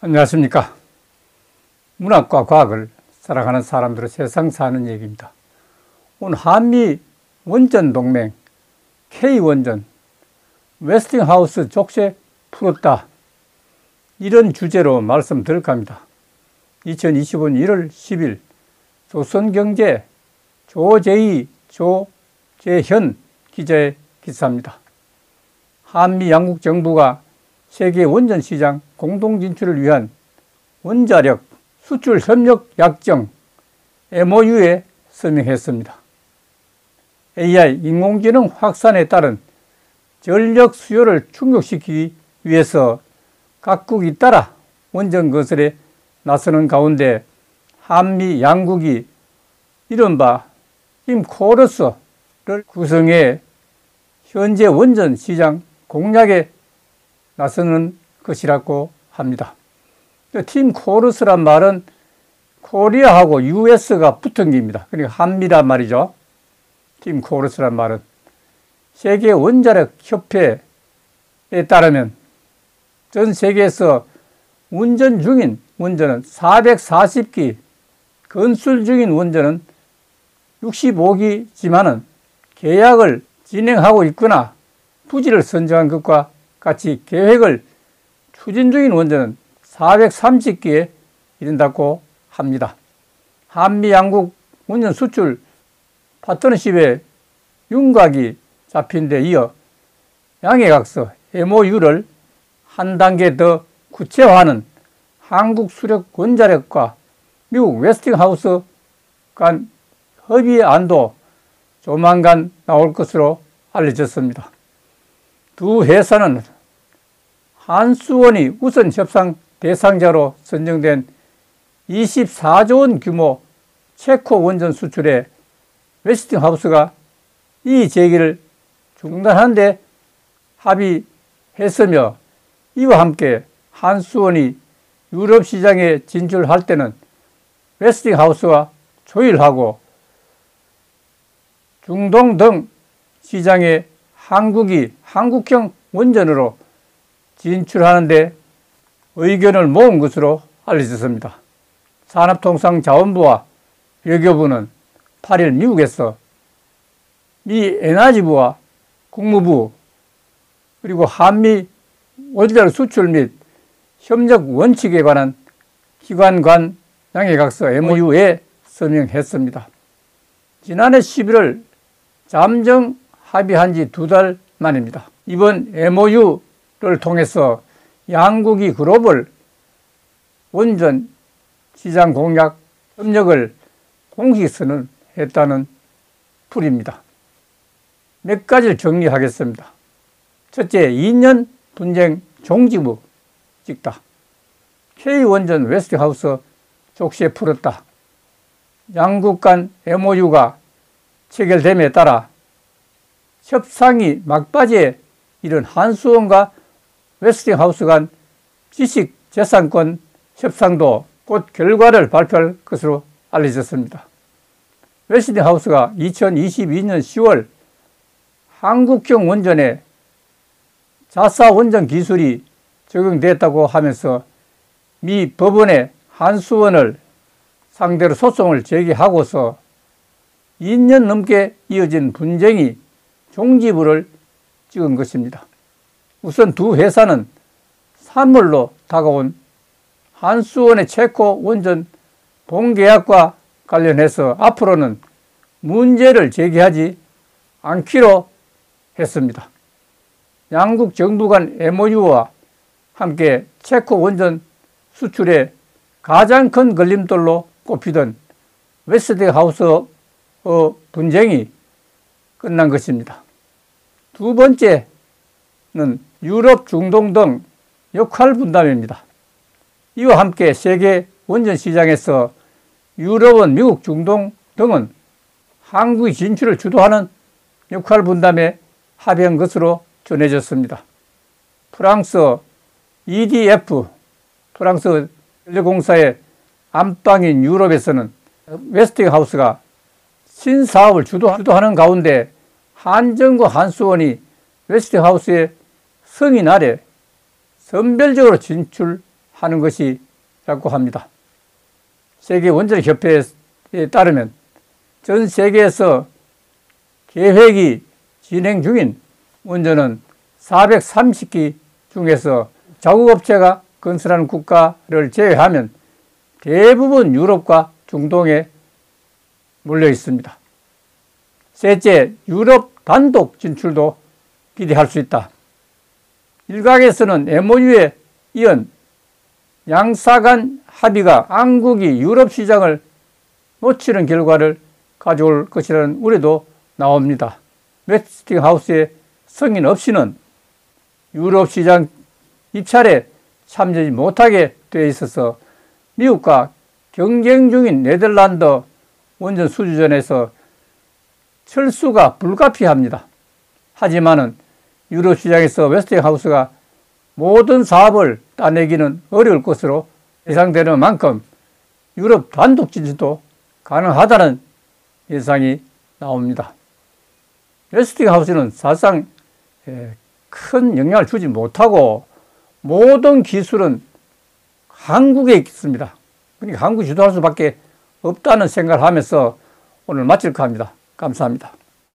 안녕하십니까. 문학과 과학을 살아가는 사람들의 세상 사는 얘기입니다. 오늘 한미 원전 동맹 K원전 웨스팅하우스 족쇄 풀었다, 이런 주제로 말씀드릴까 합니다. 2025년 1월 10일 조선경제 조재현 기자의 기사입니다. 한미 양국 정부가 세계 원전 시장 공동 진출을 위한 원자력 수출 협력 약정 MOU에 서명했습니다. AI 인공지능 확산에 따른 전력 수요를 충족시키기 위해서 각국이 따라 원전 건설에 나서는 가운데 한미 양국이 이른바 팀코러스를 구성해 현재 원전 시장 공략에 나서는 것이라고 합니다. 팀코러스란 말은 코리아하고 US가 붙은 게입니다. 그러니까 한미란 말이죠. 팀코러스란 말은 세계 원자력 협회에 따르면 전 세계에서 운전 중인 원전은 440기, 건설 중인 원전은 65기지만은 계약을 진행하고 있거나 부지를 선정한 것과 같이 계획을 추진 중인 원전은 430기에 이른다고 합니다. 한미 양국 원전 수출 파트너십의 윤곽이 잡힌 데 이어 양해각서 MOU를 한 단계 더 구체화하는 한국 수력 원자력과 미국 웨스팅하우스 간 협의안도 조만간 나올 것으로 알려졌습니다. 두 회사는 한수원이 우선 협상 대상자로 선정된 24조 원 규모 체코 원전 수출에 웨스팅하우스가 이의 제기를 중단하는 데 합의했으며, 이와 함께 한수원이 유럽 시장에 진출할 때는 웨스팅하우스와 조율하고 중동 등 시장에 한국이 한국형 원전으로 진출하는 데 의견을 모은 것으로 알려졌습니다. 산업통상자원부와 외교부는 8일 미국에서 미 에너지부와 국무부 그리고 한미 원자력 수출 및 협력 원칙에 관한 기관 간 양해각서 MOU에 서명했습니다. 지난해 11월 잠정 합의한 지 2달 만입니다. 이번 MOU를 통해서 양국이 글로벌 원전 시장 공략 협력을 공식 선언했다는 풀입니다. 몇 가지를 정리하겠습니다. 첫째, 2년 분쟁 종지부 찍다. K원전 웨스팅하우스 족쇄 풀었다. 양국 간 MOU가 체결됨에 따라 협상이 막바지에 이른 한수원과 웨스팅하우스 간 지식재산권 협상도 곧 결과를 발표할 것으로 알려졌습니다. 웨스팅하우스가 2022년 10월 한국형 원전에 자사 원전 기술이 적용됐다고 하면서 미 법원에 한수원을 상대로 소송을 제기하고서 2년 넘게 이어진 분쟁이 종지부를 찍은 것입니다. 우선 두 회사는 산물로 다가온 한수원의 체코 원전 본계약과 관련해서 앞으로는 문제를 제기하지 않기로 했습니다. 양국 정부 간 MOU와 함께 체코 원전 수출의 가장 큰 걸림돌로 꼽히던 웨스팅하우스의 분쟁이 끝난 것입니다. 두 번째는 유럽, 중동 등 역할 분담입니다. 이와 함께 세계 원전 시장에서 유럽은 미국, 중동 등은 한국의 진출을 주도하는 역할 분담에 합의한 것으로 전해졌습니다. 프랑스 EDF, 프랑스 전력공사의 안방인 유럽에서는 웨스팅하우스가 신사업을 주도하는 가운데 한정구 한수원이 웨스팅하우스의 승인 아래 선별적으로 진출하는 것이라고 합니다. 세계원자력협회에 따르면 전 세계에서 계획이 진행 중인 원전은 430기 중에서 자국업체가 건설하는 국가를 제외하면 대부분 유럽과 중동에 몰려 있습니다. 셋째, 유럽 단독 진출도 기대할 수 있다. 일각에서는 MOU에 이은 양사 간 합의가 한국이 유럽 시장을 놓치는 결과를 가져올 것이라는 우려도 나옵니다. 웨스팅하우스의 승인 없이는 유럽 시장 입찰에 참여하지 못하게 되어 있어서 미국과 경쟁 중인 네덜란드 원전 수주전에서 철수가 불가피합니다. 하지만은 유럽 시장에서 웨스팅하우스가 모든 사업을 따내기는 어려울 것으로 예상되는 만큼 유럽 단독 진출도 가능하다는 예상이 나옵니다. 웨스팅하우스는 사실상 큰 영향을 주지 못하고 모든 기술은 한국에 있습니다. 그러니까 한국이 주도할 수밖에 없다는 생각을 하면서 오늘 마칠까 합니다. 감사합니다.